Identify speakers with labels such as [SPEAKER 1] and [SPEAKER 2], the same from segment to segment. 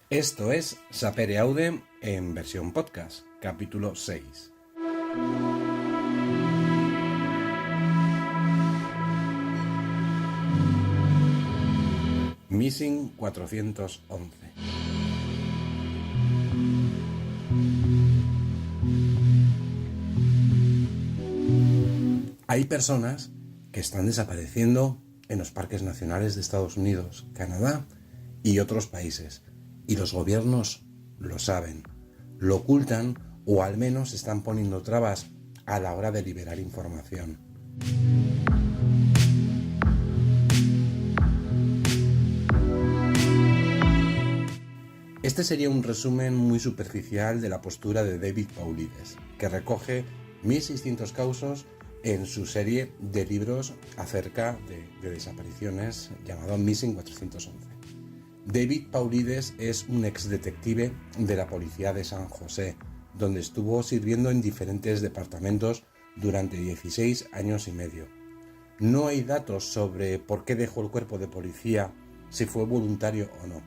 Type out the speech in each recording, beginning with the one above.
[SPEAKER 1] Esto es Sapere Aude en versión podcast, capítulo 6. Missing 411. Hay personas que están desapareciendo en los parques nacionales de Estados Unidos, Canadá y otros países. Y los gobiernos lo saben, lo ocultan o al menos están poniendo trabas a la hora de liberar información. Este sería un resumen muy superficial de la postura de David Paulides, que recoge 1600 casos en su serie de libros acerca de desapariciones llamado Missing 411. David Paulides es un exdetective de la policía de San José, donde estuvo sirviendo en diferentes departamentos durante 16 años y medio. No hay datos sobre por qué dejó el cuerpo de policía, si fue voluntario o no.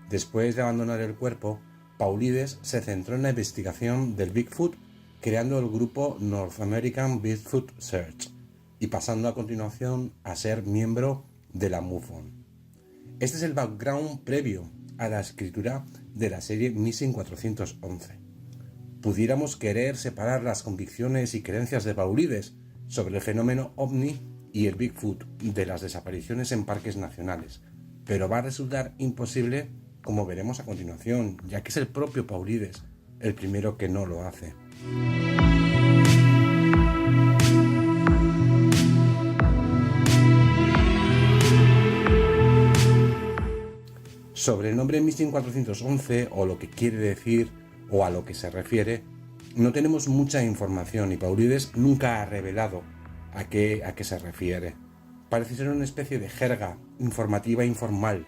[SPEAKER 1] Después de abandonar el cuerpo, Paulides se centró en la investigación del Bigfoot, creando el grupo North American Bigfoot Search y pasando a continuación a ser miembro de la MUFON. Este es el background previo a la escritura de la serie Missing 411. Pudiéramos querer separar las convicciones y creencias de Paulides sobre el fenómeno OVNI y el Bigfoot de las desapariciones en parques nacionales, pero va a resultar imposible, como veremos a continuación, ya que es el propio Paulides el primero que no lo hace. Sobre el nombre Missing 411 o lo que quiere decir o a lo que se refiere, no tenemos mucha información y Paulides nunca ha revelado a qué se refiere. Parece ser una especie de jerga informativa informal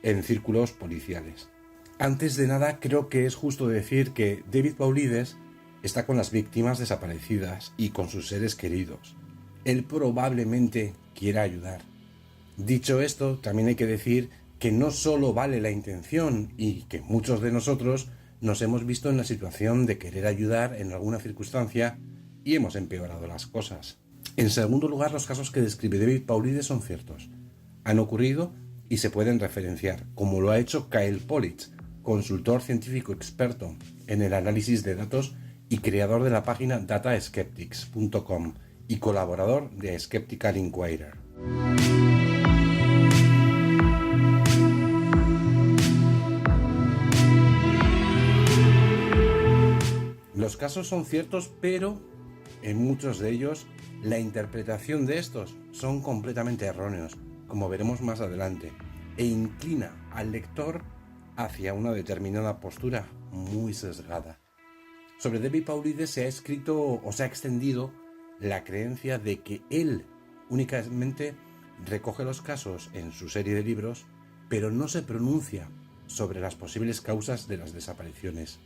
[SPEAKER 1] en círculos policiales. Antes de nada, creo que es justo decir que David Paulides está con las víctimas desaparecidas y con sus seres queridos. Él probablemente quiera ayudar. Dicho esto, también hay que decir que no solo vale la intención y que muchos de nosotros nos hemos visto en la situación de querer ayudar en alguna circunstancia y hemos empeorado las cosas. En segundo lugar, los casos que describe David Paulides son ciertos. Han ocurrido y se pueden referenciar, como lo ha hecho Kyle Politz, consultor científico experto en el análisis de datos y creador de la página dataskeptics.com y colaborador de Skeptical Inquirer. Los casos son ciertos, pero en muchos de ellos la interpretación de estos son completamente erróneos, como veremos más adelante, e inclina al lector hacia una determinada postura muy sesgada. Sobre David Paulides se ha escrito o se ha extendido la creencia de que él únicamente recoge los casos en su serie de libros, pero no se pronuncia sobre las posibles causas de las desapariciones.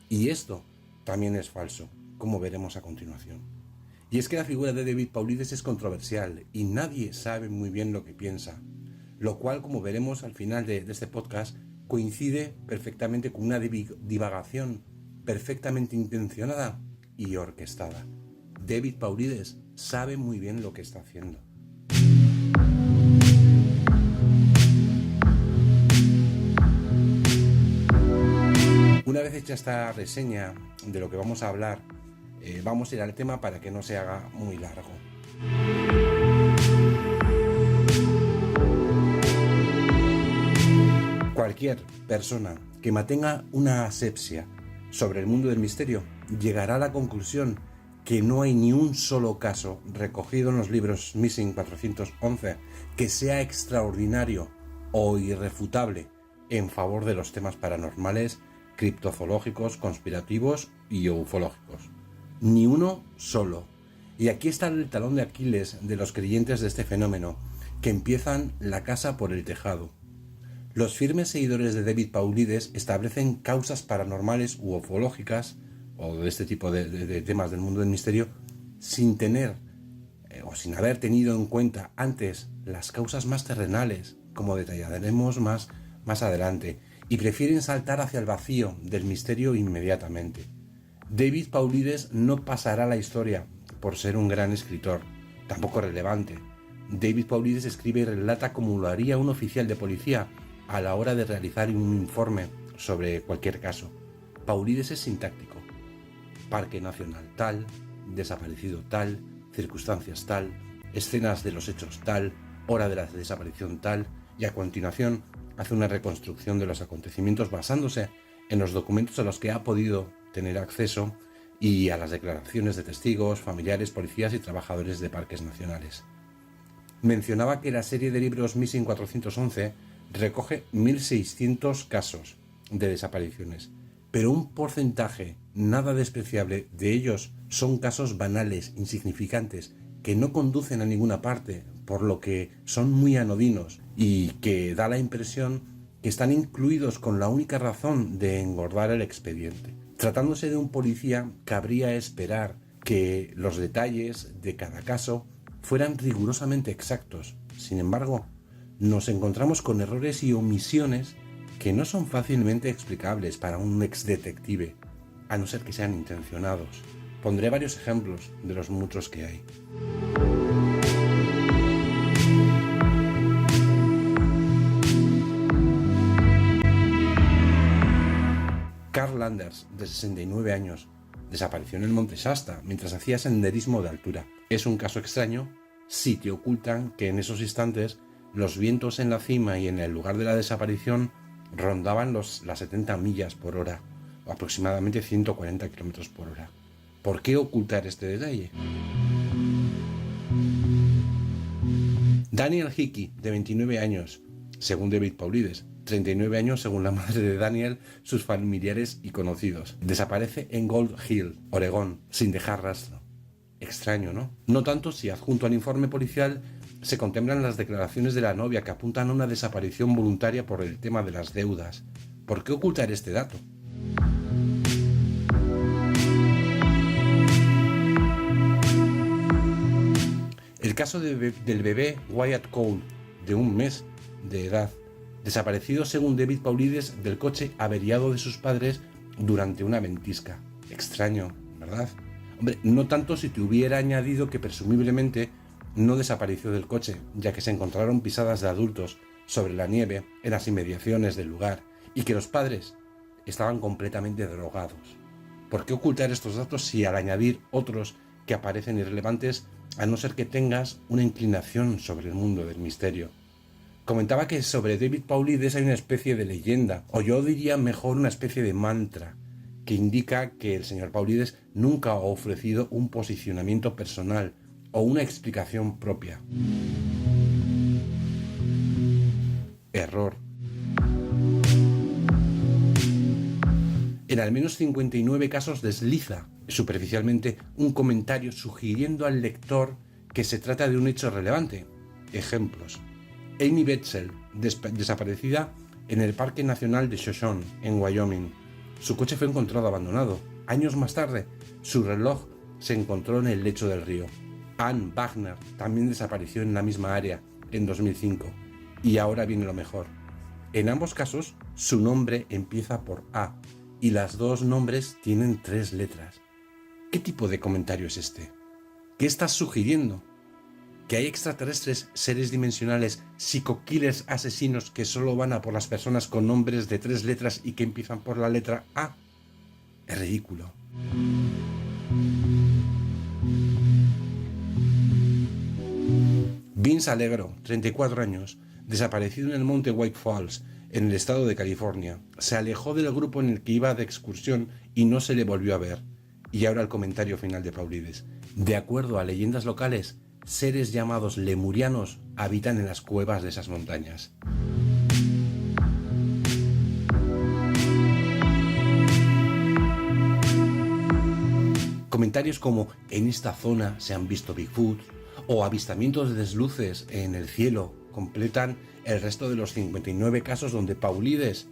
[SPEAKER 1] Y esto también es falso, como veremos a continuación. Y es que la figura de David Paulides es controversial y nadie sabe muy bien lo que piensa, lo cual, como veremos al final de este podcast, coincide perfectamente con una divagación perfectamente intencionada y orquestada. David Paulides sabe muy bien lo que está haciendo. Una vez hecha esta reseña de lo que vamos a hablar, vamos a ir al tema para que no se haga muy largo. Cualquier persona que mantenga una asepsia sobre el mundo del misterio llegará a la conclusión que no hay ni un solo caso recogido en los libros Missing 411 que sea extraordinario o irrefutable en favor de los temas paranormales, criptozoológicos, conspirativos y ufológicos. Ni uno solo. Y aquí está el talón de Aquiles de los creyentes de este fenómeno, que empiezan la casa por el tejado. Los firmes seguidores de David Paulides establecen causas paranormales u ufológicas, o de este tipo de temas del mundo del misterio, sin tener o sin haber tenido en cuenta antes las causas más terrenales, como detallaremos más adelante, y prefieren saltar hacia el vacío del misterio inmediatamente. David Paulides no pasará a la historia por ser un gran escritor, tampoco relevante. David Paulides escribe y relata como lo haría un oficial de policía a la hora de realizar un informe sobre cualquier caso. Paulides es sintáctico. Parque nacional tal, desaparecido tal, circunstancias tal, escenas de los hechos tal, hora de la desaparición tal, y a continuación hace una reconstrucción de los acontecimientos basándose en los documentos a los que ha podido tener acceso y a las declaraciones de testigos, familiares, policías y trabajadores de parques nacionales. Mencionaba que la serie de libros Missing 411 recoge 1.600 casos de desapariciones, pero un porcentaje nada despreciable de ellos son casos banales, insignificantes, que no conducen a ninguna parte, por lo que son muy anodinos y que da la impresión que están incluidos con la única razón de engordar el expediente. Tratándose de un policía, cabría esperar que los detalles de cada caso fueran rigurosamente exactos. Sin embargo, nos encontramos con errores y omisiones que no son fácilmente explicables para un exdetective, a no ser que sean intencionados. Pondré varios ejemplos de los muchos que hay. Carl Landers, de 69 años, desapareció en el Monte Shasta mientras hacía senderismo de altura. Es un caso extraño si te ocultan que en esos instantes los vientos en la cima y en el lugar de la desaparición rondaban las 70 millas por hora, o aproximadamente 140 kilómetros por hora. ¿Por qué ocultar este detalle? Daniel Hickey, de 29 años, según David Paulides, 39 años según la madre de Daniel, sus familiares y conocidos. Desaparece en Gold Hill, Oregón, sin dejar rastro. Extraño, ¿no? No tanto si adjunto al informe policial se contemplan las declaraciones de la novia que apuntan a una desaparición voluntaria por el tema de las deudas. ¿Por qué ocultar este dato? El caso del bebé Wyatt Cole, de un mes de edad, desaparecido según David Paulides del coche averiado de sus padres durante una ventisca. Extraño, ¿verdad? Hombre, no tanto si te hubiera añadido que presumiblemente no desapareció del coche, ya que se encontraron pisadas de adultos sobre la nieve en las inmediaciones del lugar y que los padres estaban completamente drogados. ¿Por qué ocultar estos datos si al añadir otros que aparecen irrelevantes, a no ser que tengas una inclinación sobre el mundo del misterio? Comentaba que sobre David Paulides hay una especie de leyenda, o yo diría mejor una especie de mantra, que indica que el señor Paulides nunca ha ofrecido un posicionamiento personal o una explicación propia. Error. En al menos 59 casos desliza superficialmente un comentario sugiriendo al lector que se trata de un hecho relevante. Ejemplos. Amy Betzel, desaparecida en el Parque Nacional de Shoshone, en Wyoming. Su coche fue encontrado abandonado. Años más tarde, su reloj se encontró en el lecho del río. Anne Wagner también desapareció en la misma área en 2005. Y ahora viene lo mejor. En ambos casos, su nombre empieza por A y las dos nombres tienen 3 letras. ¿Qué tipo de comentario es este? ¿Qué estás sugiriendo? ¿Que hay extraterrestres, seres dimensionales, psico-killers asesinos que solo van a por las personas con nombres de 3 letras y que empiezan por la letra A? Es ridículo. Vince Allegro, 34 años, desaparecido en el monte White Falls, en el estado de California. Se alejó del grupo en el que iba de excursión y no se le volvió a ver. Y ahora el comentario final de Paulides. De acuerdo a leyendas locales, seres llamados lemurianos habitan en las cuevas de esas montañas. Comentarios como en esta zona se han visto Bigfoot o avistamientos de desluces en el cielo completan el resto de los 59 casos donde Paulides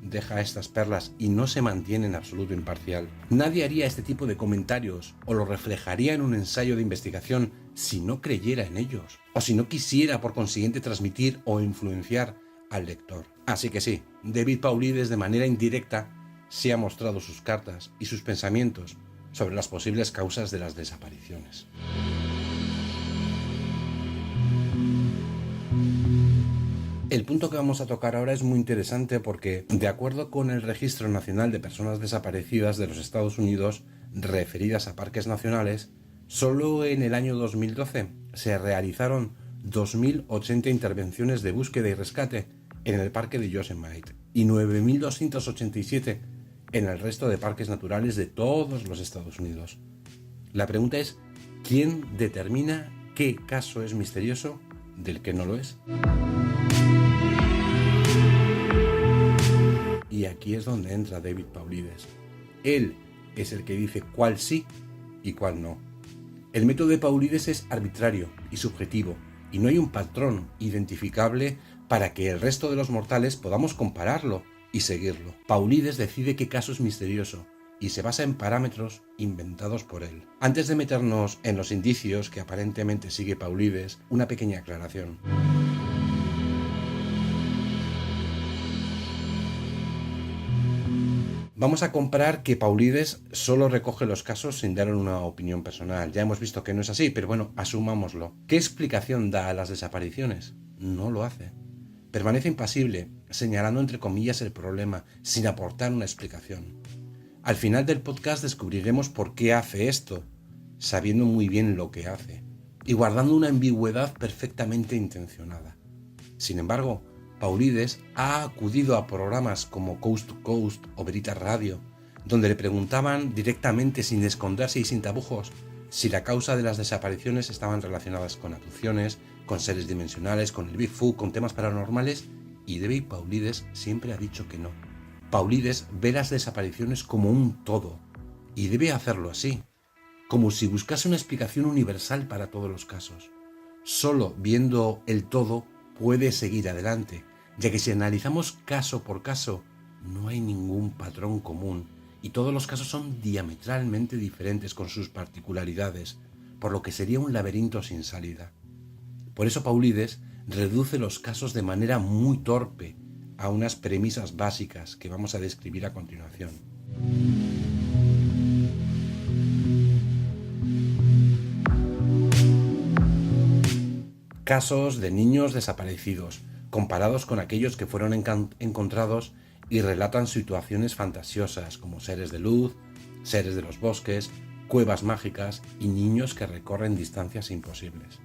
[SPEAKER 1] deja estas perlas y no se mantiene en absoluto imparcial. Nadie haría este tipo de comentarios o lo reflejaría en un ensayo de investigación si no creyera en ellos, o si no quisiera por consiguiente transmitir o influenciar al lector. Así que sí, David Paulides de manera indirecta sí ha mostrado sus cartas y sus pensamientos sobre las posibles causas de las desapariciones. El punto que vamos a tocar ahora es muy interesante porque, de acuerdo con el Registro Nacional de Personas Desaparecidas de los Estados Unidos, referidas a parques nacionales, solo en el año 2012 se realizaron 2.080 intervenciones de búsqueda y rescate en el parque de Yosemite y 9.287 en el resto de parques naturales de todos los Estados Unidos. La pregunta es, ¿quién determina qué caso es misterioso del que no lo es? Y aquí es donde entra David Paulides. Él es el que dice cuál sí y cuál no. El método de Paulides es arbitrario y subjetivo, y no hay un patrón identificable para que el resto de los mortales podamos compararlo y seguirlo. Paulides decide qué caso es misterioso y se basa en parámetros inventados por él. Antes de meternos en los indicios que aparentemente sigue Paulides, una pequeña aclaración. Vamos a comparar que Paulides solo recoge los casos sin dar una opinión personal. Ya hemos visto que no es así, pero bueno, asumámoslo. ¿Qué explicación da a las desapariciones? No lo hace. Permanece impasible, señalando entre comillas el problema, sin aportar una explicación. Al final del podcast descubriremos por qué hace esto, sabiendo muy bien lo que hace, y guardando una ambigüedad perfectamente intencionada. Sin embargo, Paulides ha acudido a programas como Coast to Coast o Veritas Radio, donde le preguntaban directamente, sin esconderse y sin tapujos, si la causa de las desapariciones estaban relacionadas con abducciones, con seres dimensionales, con el Bigfoot, con temas paranormales, y David Paulides siempre ha dicho que no. Paulides ve las desapariciones como un todo, y debe hacerlo así, como si buscase una explicación universal para todos los casos. Solo viendo el todo puede seguir adelante, ya que si analizamos caso por caso, no hay ningún patrón común y todos los casos son diametralmente diferentes con sus particularidades, por lo que sería un laberinto sin salida. Por eso Paulides reduce los casos de manera muy torpe a unas premisas básicas que vamos a describir a continuación. Casos de niños desaparecidos, comparados con aquellos que fueron encontrados y relatan situaciones fantasiosas como seres de luz, seres de los bosques, cuevas mágicas y niños que recorren distancias imposibles.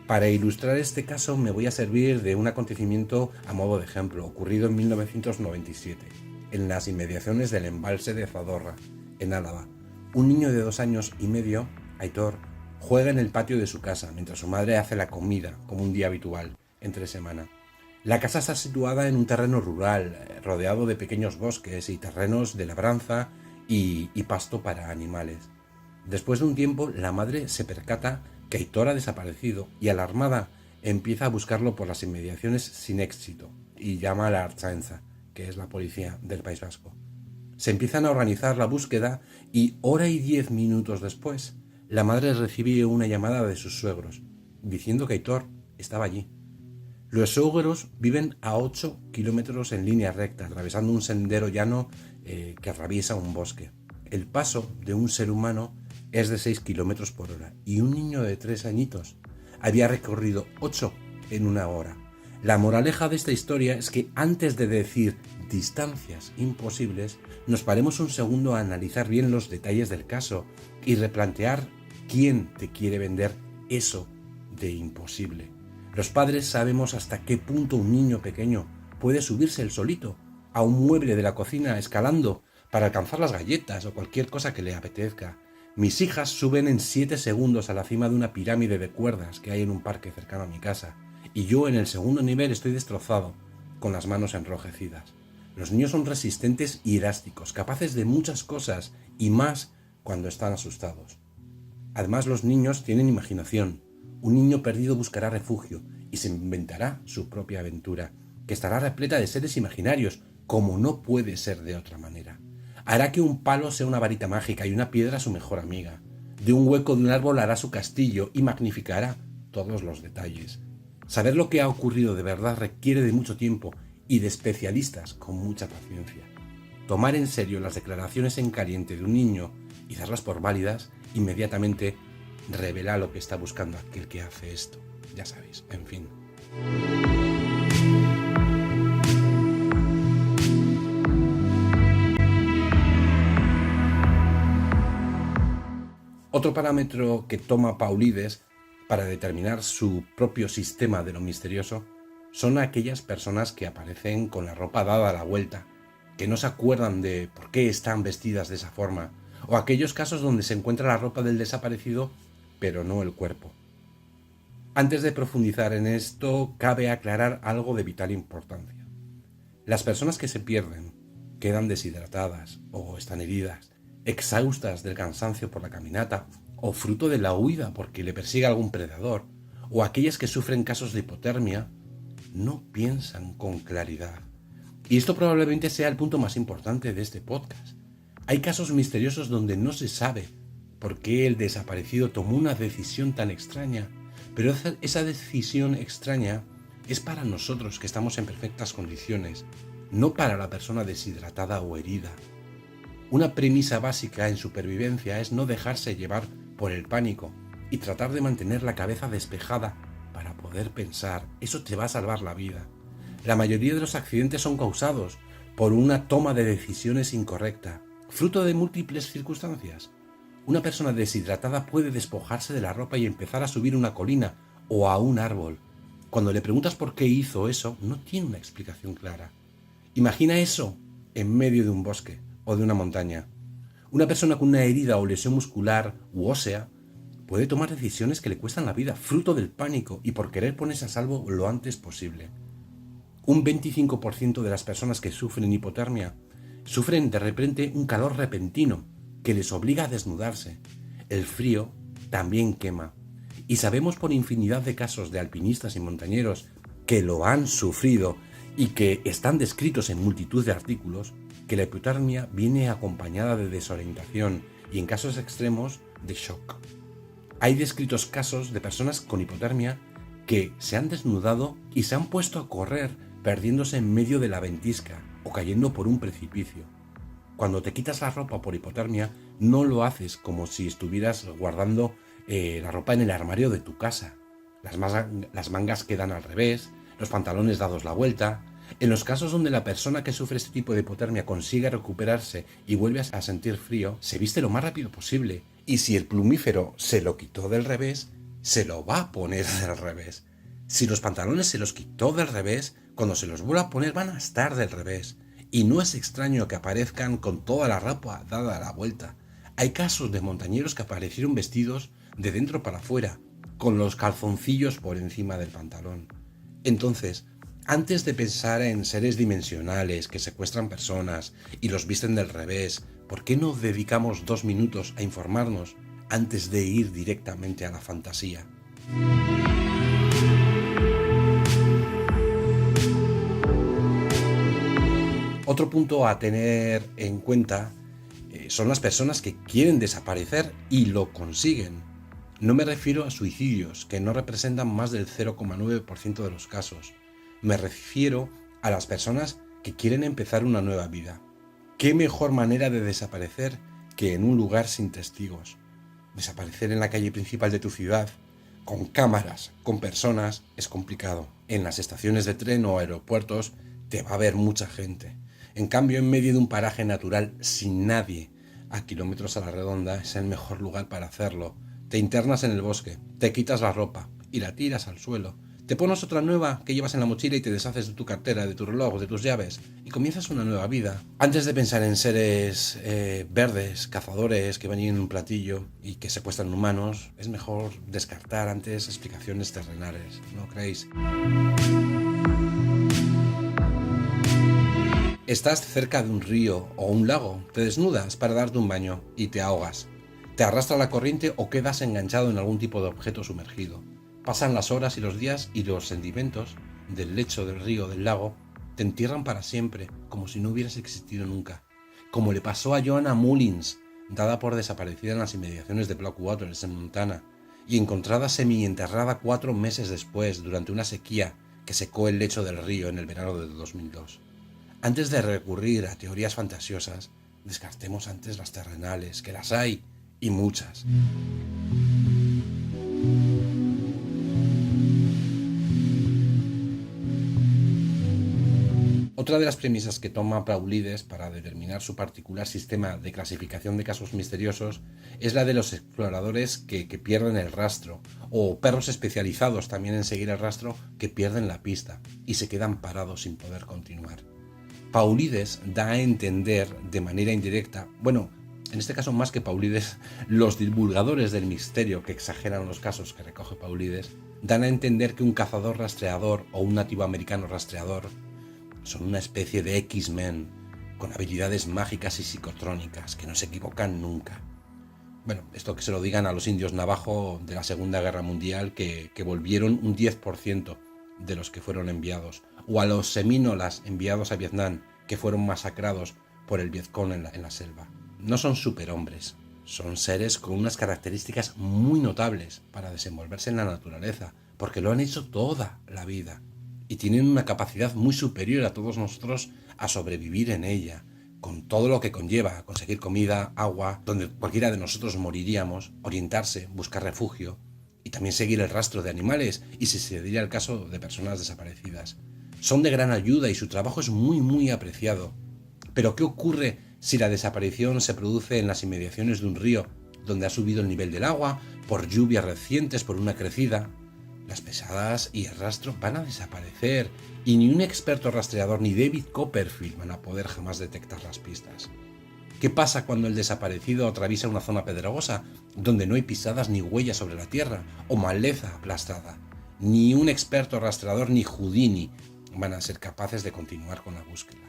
[SPEAKER 1] Para ilustrar este caso me voy a servir de un acontecimiento a modo de ejemplo, ocurrido en 1997, en las inmediaciones del embalse de Zadorra, en Álava. Un niño de 2 años y medio, Aitor, juega en el patio de su casa mientras su madre hace la comida, como un día habitual, entre semana. La casa está situada en un terreno rural, rodeado de pequeños bosques y terrenos de labranza y pasto para animales. Después de un tiempo, la madre se percata que Aitor ha desaparecido y, alarmada, empieza a buscarlo por las inmediaciones sin éxito y llama a la Ertzaintza, que es la policía del País Vasco. Se empiezan a organizar la búsqueda y 1:10 después, la madre recibe una llamada de sus suegros, diciendo que Aitor estaba allí. Los suegros viven a 8 kilómetros en línea recta, atravesando un sendero llano que atraviesa un bosque. El paso de un ser humano es de 6 kilómetros por hora y un niño de 3 añitos había recorrido 8 en 1 hora. La moraleja de esta historia es que antes de decir distancias imposibles, nos paremos un segundo a analizar bien los detalles del caso y replantear quién te quiere vender eso de imposible. Los padres sabemos hasta qué punto un niño pequeño puede subirse él solito a un mueble de la cocina escalando para alcanzar las galletas o cualquier cosa que le apetezca. Mis hijas suben en 7 segundos a la cima de una pirámide de cuerdas que hay en un parque cercano a mi casa, y yo en el segundo nivel estoy destrozado, con las manos enrojecidas. Los niños son resistentes y elásticos, capaces de muchas cosas y más cuando están asustados. Además, los niños tienen imaginación. Un niño perdido buscará refugio y se inventará su propia aventura, que estará repleta de seres imaginarios, como no puede ser de otra manera. Hará que un palo sea una varita mágica y una piedra su mejor amiga. De un hueco de un árbol hará su castillo y magnificará todos los detalles. Saber lo que ha ocurrido de verdad requiere de mucho tiempo y de especialistas con mucha paciencia. Tomar en serio las declaraciones en caliente de un niño y darlas por válidas inmediatamente revela lo que está buscando aquel que hace esto. Ya sabéis, en fin. Otro parámetro que toma Paulides para determinar su propio sistema de lo misterioso son aquellas personas que aparecen con la ropa dada a la vuelta, que no se acuerdan de por qué están vestidas de esa forma, o aquellos casos donde se encuentra la ropa del desaparecido, pero no el cuerpo. Antes de profundizar en esto, cabe aclarar algo de vital importancia. Las personas que se pierden, quedan deshidratadas o están heridas, exhaustas del cansancio por la caminata, o fruto de la huida porque le persigue algún predador, o aquellas que sufren casos de hipotermia, no piensan con claridad. Y esto probablemente sea el punto más importante de este podcast. Hay casos misteriosos donde no se sabe por qué el desaparecido tomó una decisión tan extraña, pero esa decisión extraña es para nosotros que estamos en perfectas condiciones, no para la persona deshidratada o herida. Una premisa básica en supervivencia es no dejarse llevar por el pánico y tratar de mantener la cabeza despejada para poder pensar. Eso te va a salvar la vida. La mayoría de los accidentes son causados por una toma de decisiones incorrecta, fruto de múltiples circunstancias. Una persona deshidratada puede despojarse de la ropa y empezar a subir una colina o a un árbol. Cuando le preguntas por qué hizo eso, no tiene una explicación clara. Imagina eso en medio de un bosque o de una montaña. Una persona con una herida o lesión muscular u ósea puede tomar decisiones que le cuestan la vida, fruto del pánico y por querer ponerse a salvo lo antes posible. Un 25% de las personas que sufren hipotermia sufren de repente un calor repentino que les obliga a desnudarse. El frío también quema. Y sabemos por infinidad de casos de alpinistas y montañeros que lo han sufrido y que están descritos en multitud de artículos, que la hipotermia viene acompañada de desorientación y en casos extremos de shock. Hay descritos casos de personas con hipotermia que se han desnudado y se han puesto a correr perdiéndose en medio de la ventisca o cayendo por un precipicio. Cuando te quitas la ropa por hipotermia, no lo haces como si estuvieras guardando la ropa en el armario de tu casa. Las mangas quedan al revés, los pantalones dados la vuelta. En los casos donde la persona que sufre este tipo de hipotermia consigue recuperarse y vuelve a sentir frío, se viste lo más rápido posible. Y si el plumífero se lo quitó del revés, se lo va a poner del revés. Si los pantalones se los quitó del revés, cuando se los vuelva a poner van a estar del revés. Y no es extraño que aparezcan con toda la ropa dada a la vuelta. Hay casos de montañeros que aparecieron vestidos de dentro para afuera, con los calzoncillos por encima del pantalón. Entonces, antes de pensar en seres dimensionales que secuestran personas y los visten del revés, ¿por qué no dedicamos 2 minutos a informarnos antes de ir directamente a la fantasía? Otro punto a tener en cuenta son las personas que quieren desaparecer y lo consiguen. No me refiero a suicidios, que no representan más del 0,9% de los casos. Me refiero a las personas que quieren empezar una nueva vida. ¿Qué mejor manera de desaparecer que en un lugar sin testigos? Desaparecer en la calle principal de tu ciudad, con cámaras, con personas, es complicado. En las estaciones de tren o aeropuertos te va a ver mucha gente. En cambio, en medio de un paraje natural sin nadie, a kilómetros a la redonda, es el mejor lugar para hacerlo. Te internas en el bosque, te quitas la ropa y la tiras al suelo. Te pones otra nueva que llevas en la mochila y te deshaces de tu cartera, de tu reloj, de tus llaves y comienzas una nueva vida. Antes de pensar en seres verdes, cazadores que van en un platillo y que secuestran humanos, es mejor descartar antes explicaciones terrenales, ¿no creéis? Estás cerca de un río o un lago, te desnudas para darte un baño y te ahogas. Te arrastra la corriente o quedas enganchado en algún tipo de objeto sumergido. Pasan las horas y los días y los sedimentos del lecho del río o del lago te entierran para siempre, como si no hubieras existido nunca. Como le pasó a Joanna Mullins, dada por desaparecida en las inmediaciones de Blackwaters, en Montana. y encontrada semienterrada 4 meses después, durante una sequía que secó el lecho del río en el verano de 2002. Antes de recurrir a teorías fantasiosas, descartemos antes las terrenales, que las hay, y muchas. Otra de las premisas que toma Paulides para determinar su particular sistema de clasificación de casos misteriosos es la de los exploradores que pierden el rastro, o perros especializados también en seguir el rastro que pierden la pista y se quedan parados sin poder continuar. Paulides da a entender de manera indirecta, bueno, en este caso más que Paulides, los divulgadores del misterio que exageran los casos que recoge Paulides, dan a entender que un cazador rastreador o un nativo americano rastreador son una especie de X-Men con habilidades mágicas y psicotrónicas que no se equivocan nunca. Bueno, esto que se lo digan a los indios navajo de la Segunda Guerra Mundial que volvieron un 10% de los que fueron enviados, o a los semínolas enviados a Vietnam que fueron masacrados por el Vietcong en la selva. No son superhombres, son seres con unas características muy notables para desenvolverse en la naturaleza, porque lo han hecho toda la vida y tienen una capacidad muy superior a todos nosotros a sobrevivir en ella, con todo lo que conlleva conseguir comida, agua, donde cualquiera de nosotros moriríamos, orientarse, buscar refugio y también seguir el rastro de animales y si se diera el caso de personas desaparecidas. Son de gran ayuda y su trabajo es muy apreciado. Pero ¿qué ocurre si la desaparición se produce en las inmediaciones de un río, donde ha subido el nivel del agua, por lluvias recientes, por una crecida? Las pesadas y el rastro van a desaparecer y ni un experto rastreador ni David Copperfield van a poder jamás detectar las pistas. ¿Qué pasa cuando el desaparecido atraviesa una zona pedregosa donde no hay pisadas ni huellas sobre la tierra o maleza aplastada? Ni un experto rastreador ni Houdini van a ser capaces de continuar con la búsqueda.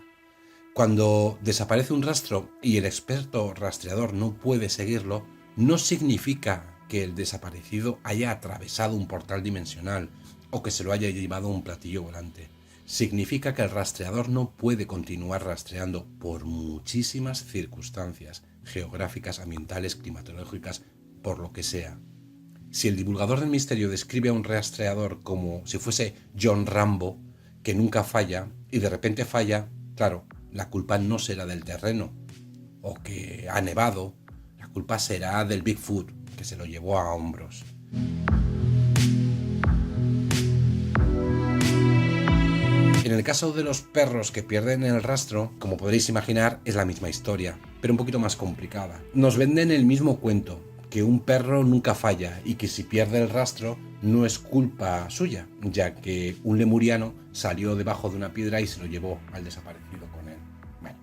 [SPEAKER 1] Cuando desaparece un rastro y el experto rastreador no puede seguirlo, no significa que el desaparecido haya atravesado un portal dimensional o que se lo haya llevado un platillo volante. Significa que el rastreador no puede continuar rastreando por muchísimas circunstancias geográficas, ambientales, climatológicas, por lo que sea. Si el divulgador del misterio describe a un rastreador como si fuese John Rambo, que nunca falla, y de repente falla, claro, la culpa no será del terreno, o que ha nevado, la culpa será del Bigfoot, que se lo llevó a hombros. En el caso de los perros que pierden el rastro, como podréis imaginar, es la misma historia, pero un poquito más complicada. Nos venden el mismo cuento, que un perro nunca falla y que si pierde el rastro no es culpa suya, ya que un lemuriano salió debajo de una piedra y se lo llevó al desaparecido con él. Bueno,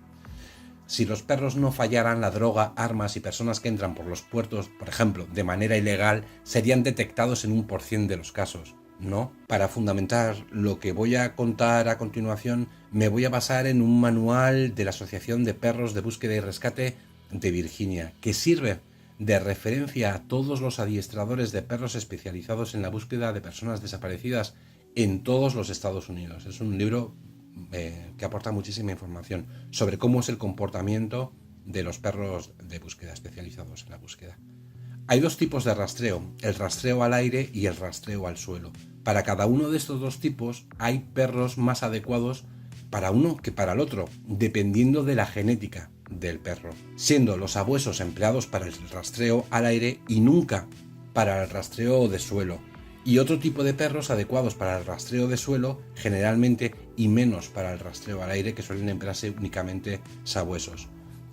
[SPEAKER 1] si los perros no fallaran, la droga, armas y personas que entran por los puertos, por ejemplo, de manera ilegal, serían detectados en 1% de los casos. No, para fundamentar lo que voy a contar a continuación, me voy a basar en un manual de la Asociación de Perros de Búsqueda y Rescate de Virginia, que sirve de referencia a todos los adiestradores de perros especializados en la búsqueda de personas desaparecidas en todos los Estados Unidos. Es un libro que aporta muchísima información sobre cómo es el comportamiento de los perros de búsqueda especializados en la búsqueda. Hay dos tipos de rastreo, el rastreo al aire y el rastreo al suelo. Para cada uno de estos dos tipos hay perros más adecuados para uno que para el otro, dependiendo de la genética del perro, siendo los sabuesos empleados para el rastreo al aire y nunca para el rastreo de suelo, y otro tipo de perros adecuados para el rastreo de suelo generalmente y menos para el rastreo al aire, que suelen emplearse únicamente sabuesos.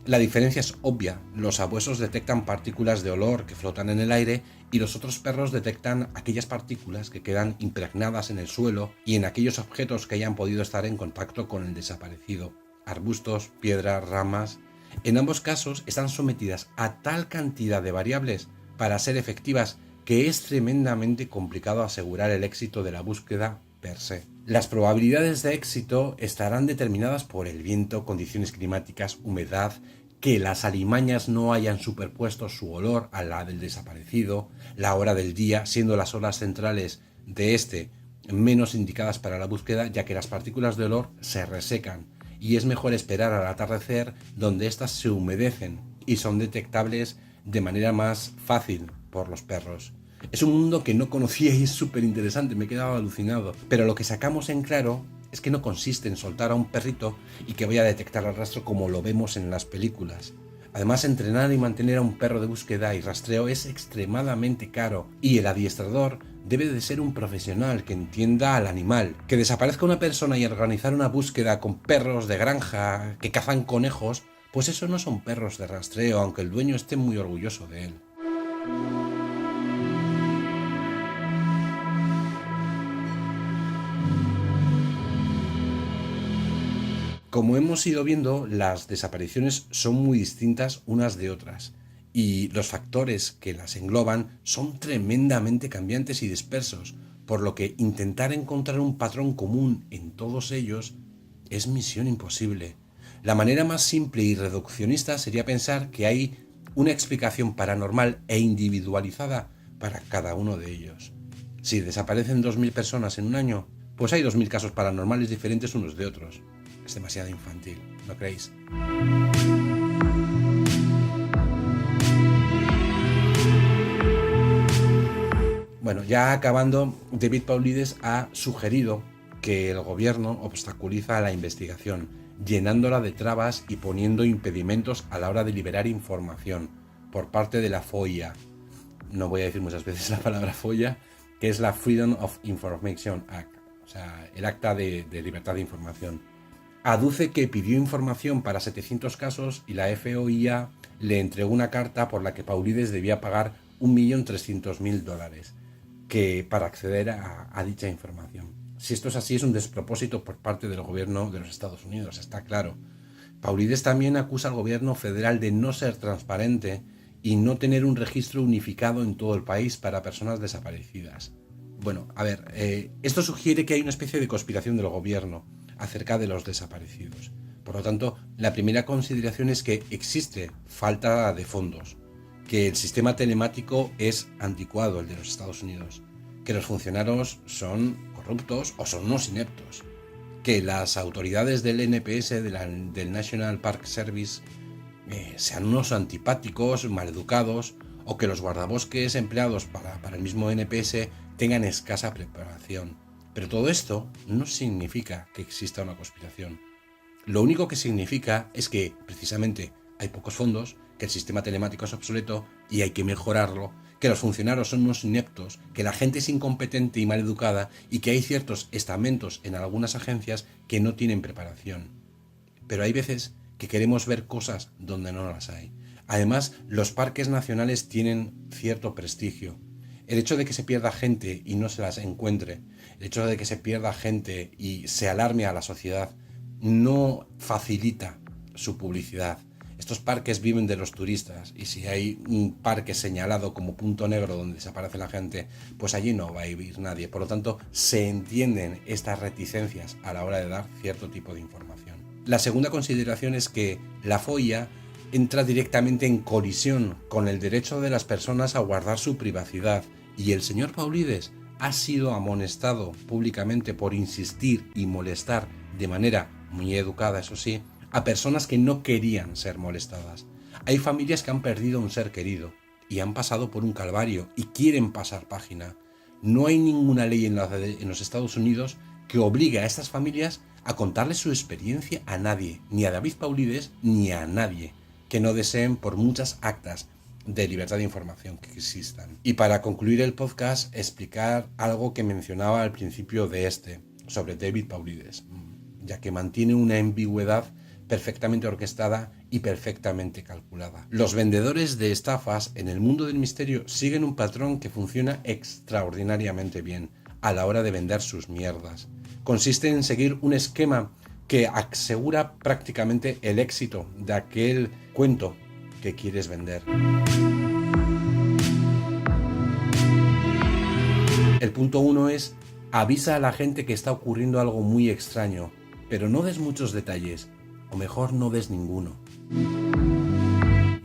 [SPEAKER 1] La diferencia es obvia, los sabuesos detectan partículas de olor que flotan en el aire y los otros perros detectan aquellas partículas que quedan impregnadas en el suelo y en aquellos objetos que hayan podido estar en contacto con el desaparecido, arbustos, piedras, ramas. En ambos casos están sometidas a tal cantidad de variables para ser efectivas que es tremendamente complicado asegurar el éxito de la búsqueda per se. Las probabilidades de éxito estarán determinadas por el viento, condiciones climáticas, humedad, que las alimañas no hayan superpuesto su olor a la del desaparecido, la hora del día, siendo las horas centrales de este menos indicadas para la búsqueda, ya que las partículas de olor se resecan y es mejor esperar al atardecer, donde éstas se humedecen y son detectables de manera más fácil por los perros. Es un mundo que no conocía y es súper interesante, me he quedado alucinado. Pero lo que sacamos en claro es que no consiste en soltar a un perrito y que vaya a detectar el rastro como lo vemos en las películas. Además, entrenar y mantener a un perro de búsqueda y rastreo es extremadamente caro y el adiestrador debe de ser un profesional que entienda al animal. Que desaparezca una persona y organizar una búsqueda con perros de granja que cazan conejos, pues eso no son perros de rastreo, aunque el dueño esté muy orgulloso de él. Como hemos ido viendo, las desapariciones son muy distintas unas de otras y los factores que las engloban son tremendamente cambiantes y dispersos, por lo que intentar encontrar un patrón común en todos ellos es misión imposible. La manera más simple y reduccionista sería pensar que hay una explicación paranormal e individualizada para cada uno de ellos. Si desaparecen 2000 personas en un año, pues hay 2000 casos paranormales diferentes unos de otros. Es demasiado infantil, ¿no creéis? Bueno, ya acabando, David Paulides ha sugerido que el gobierno obstaculiza la investigación, llenándola de trabas y poniendo impedimentos a la hora de liberar información por parte de la FOIA. No voy a decir muchas veces la palabra FOIA, que es la Freedom of Information Act, o sea, el acta de libertad de información. Aduce que pidió información para 700 casos y la FOIA le entregó una carta por la que Paulides debía pagar $1.300.000 que para acceder a dicha información. Si esto es así, es un despropósito por parte del gobierno de los Estados Unidos, está claro. Paulides también acusa al gobierno federal de no ser transparente y no tener un registro unificado en todo el país para personas desaparecidas. Bueno, a ver, esto sugiere que hay una especie de conspiración del gobierno acerca de los desaparecidos. Por lo tanto, la primera consideración es que existe falta de fondos, que el sistema telemático es anticuado, el de los Estados Unidos, que los funcionarios son corruptos o son unos ineptos, que las autoridades del NPS, del National Park Service, sean unos antipáticos, maleducados, o que los guardabosques empleados para el mismo NPS tengan escasa preparación. Pero todo esto no significa que exista una conspiración. Lo único que significa es que, precisamente, hay pocos fondos, que el sistema telemático es obsoleto y hay que mejorarlo, que los funcionarios son unos ineptos, que la gente es incompetente y mal educada y que hay ciertos estamentos en algunas agencias que no tienen preparación. Pero hay veces que queremos ver cosas donde no las hay. Además, los parques nacionales tienen cierto prestigio. El hecho de que se pierda gente y no se las encuentre, el hecho de que se pierda gente y se alarme a la sociedad, no facilita su publicidad. Estos parques viven de los turistas y si hay un parque señalado como punto negro donde desaparece la gente, pues allí no va a vivir nadie. Por lo tanto, se entienden estas reticencias a la hora de dar cierto tipo de información. La segunda consideración es que la FOIA entra directamente en colisión con el derecho de las personas a guardar su privacidad y el señor Paulides ha sido amonestado públicamente por insistir y molestar de manera muy educada, eso sí, a personas que no querían ser molestadas. Hay familias que han perdido un ser querido y han pasado por un calvario y quieren pasar página. No hay ninguna ley en los Estados Unidos que obligue a estas familias a contarle su experiencia a nadie, ni a David Paulides ni a nadie, que no deseen por muchas actas de libertad de información que existan. Y para concluir el podcast, explicar algo que mencionaba al principio de sobre David Paulides, ya que mantiene una ambigüedad perfectamente orquestada y perfectamente calculada. Los vendedores de estafas en el mundo del misterio siguen un patrón que funciona extraordinariamente bien a la hora de vender sus mierdas. Consiste en seguir un esquema que asegura prácticamente el éxito de aquel cuento que quieres vender. El punto 1 es: avisa a la gente que está ocurriendo algo muy extraño, pero no des muchos detalles, o mejor no des ninguno.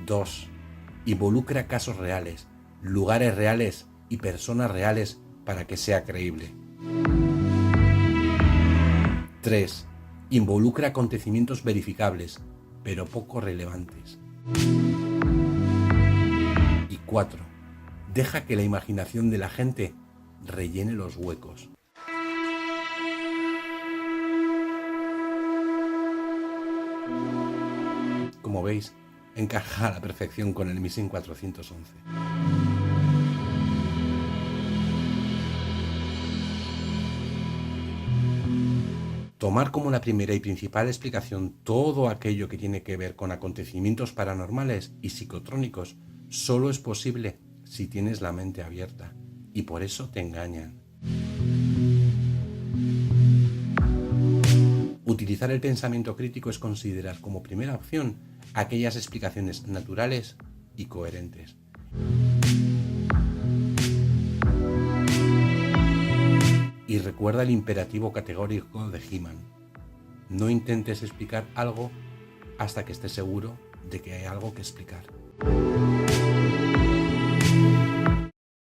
[SPEAKER 1] 2. Involucra casos reales, lugares reales y personas reales para que sea creíble. 3. Involucra acontecimientos verificables, pero poco relevantes. Y 4. Deja que la imaginación de la gente rellene los huecos. Como veis, encaja a la perfección con el Missing 411. Tomar como la primera y principal explicación todo aquello que tiene que ver con acontecimientos paranormales y psicotrónicos solo es posible si tienes la mente abierta, y por eso te engañan. Utilizar el pensamiento crítico es considerar como primera opción aquellas explicaciones naturales y coherentes. Y recuerda el imperativo categórico de He-Man: no intentes explicar algo hasta que estés seguro de que hay algo que explicar.